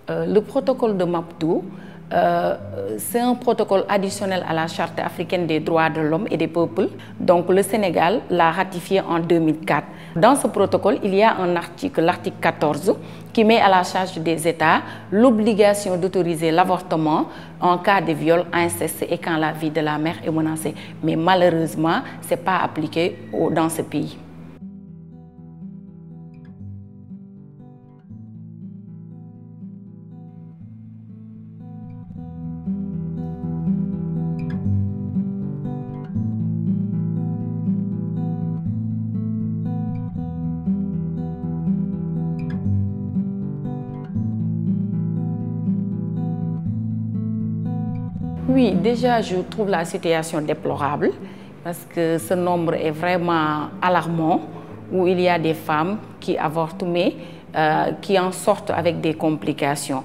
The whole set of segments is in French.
Le protocole de Maputo, c'est un protocole additionnel à la Charte africaine des droits de l'homme et des peuples. Donc le Sénégal l'a ratifié en 2004. Dans ce protocole, il y a un article, l'article 14, qui met à la charge des États l'obligation d'autoriser l'avortement en cas de viol, inceste et quand la vie de la mère est menacée. Mais malheureusement, ce n'est pas appliqué dans ce pays. Oui, déjà, je trouve la situation déplorable parce que ce nombre est vraiment alarmant, où il y a des femmes qui avortent, mais qui en sortent avec des complications.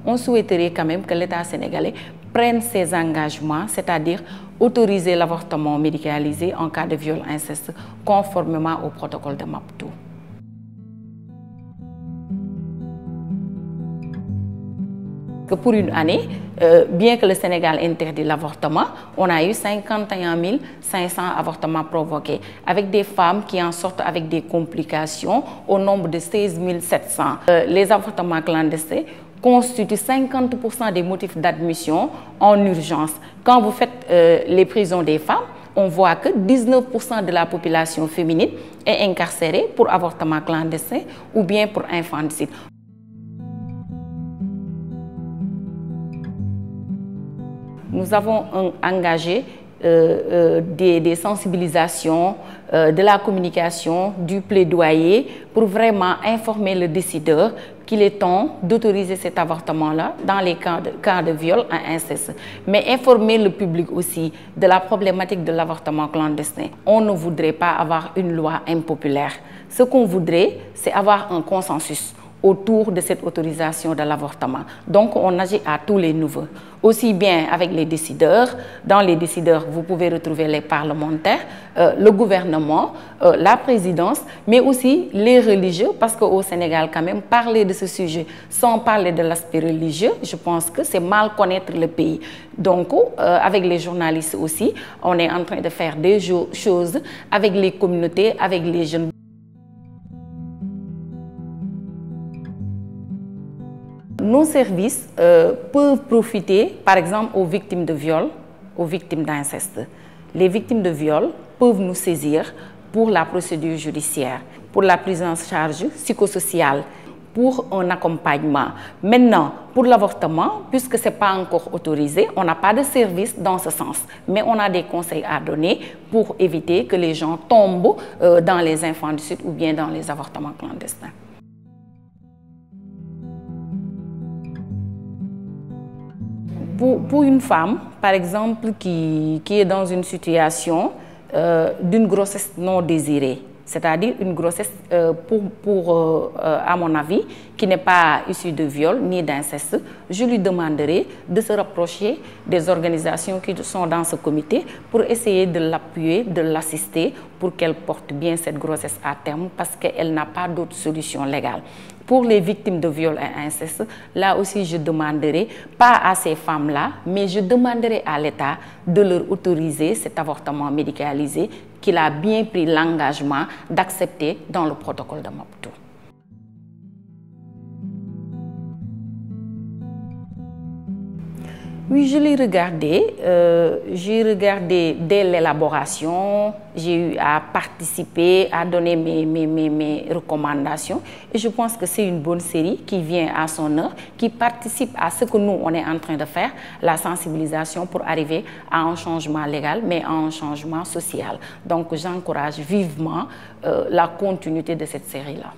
On souhaiterait quand même que l'État sénégalais prenne ses engagements, c'est-à-dire autoriser l'avortement médicalisé en cas de viol inceste, conformément au protocole de Maputo. Pour une année, bien que le Sénégal interdit l'avortement, on a eu 51 500 avortements provoqués, avec des femmes qui en sortent avec des complications au nombre de 16 700. Les avortements clandestins constituent 50% des motifs d'admission en urgence. Quand vous faites les prisons des femmes, on voit que 19% de la population féminine est incarcérée pour avortement clandestin ou bien pour infanticide. Nous avons engagé des sensibilisations, de la communication, du plaidoyer pour vraiment informer le décideur qu'il est temps d'autoriser cet avortement-là dans les cas de viol et inceste. Mais informer le public aussi de la problématique de l'avortement clandestin. On ne voudrait pas avoir une loi impopulaire. Ce qu'on voudrait, c'est avoir un consensus autour de cette autorisation de l'avortement. Donc, on agit à tous les niveaux, aussi bien avec les décideurs. Dans les décideurs, vous pouvez retrouver les parlementaires, le gouvernement, la présidence, mais aussi les religieux, parce qu'au Sénégal, quand même, parler de ce sujet sans parler de l'aspect religieux, je pense que c'est mal connaître le pays. Donc, avec les journalistes aussi, on est en train de faire des choses avec les communautés, avec les jeunes. Nos services peuvent profiter, par exemple, aux victimes de viol, aux victimes d'inceste. Les victimes de viol peuvent nous saisir pour la procédure judiciaire, pour la prise en charge psychosociale, pour un accompagnement. Maintenant, pour l'avortement, puisque ce n'est pas encore autorisé, on n'a pas de service dans ce sens. Mais on a des conseils à donner pour éviter que les gens tombent dans les infanticides ou bien dans les avortements clandestins. Pour une femme, par exemple, qui est dans une situation d'une grossesse non désirée, c'est-à-dire une grossesse, à mon avis, qui n'est pas issue de viol ni d'inceste, je lui demanderai de se rapprocher des organisations qui sont dans ce comité pour essayer de l'appuyer, de l'assister pour qu'elle porte bien cette grossesse à terme parce qu'elle n'a pas d'autre solution légale. Pour les victimes de viol et inceste, là aussi je demanderai, pas à ces femmes-là, mais je demanderai à l'État de leur autoriser cet avortement médicalisé qu'il a bien pris l'engagement d'accepter dans le protocole de Maputo. Oui, je l'ai regardé. J'ai regardé dès l'élaboration. J'ai eu à participer, à donner mes recommandations. Et je pense que c'est une bonne série qui vient à son heure, qui participe à ce que nous, on est en train de faire, la sensibilisation pour arriver à un changement légal, mais à un changement social. Donc, j'encourage vivement la continuité de cette série-là.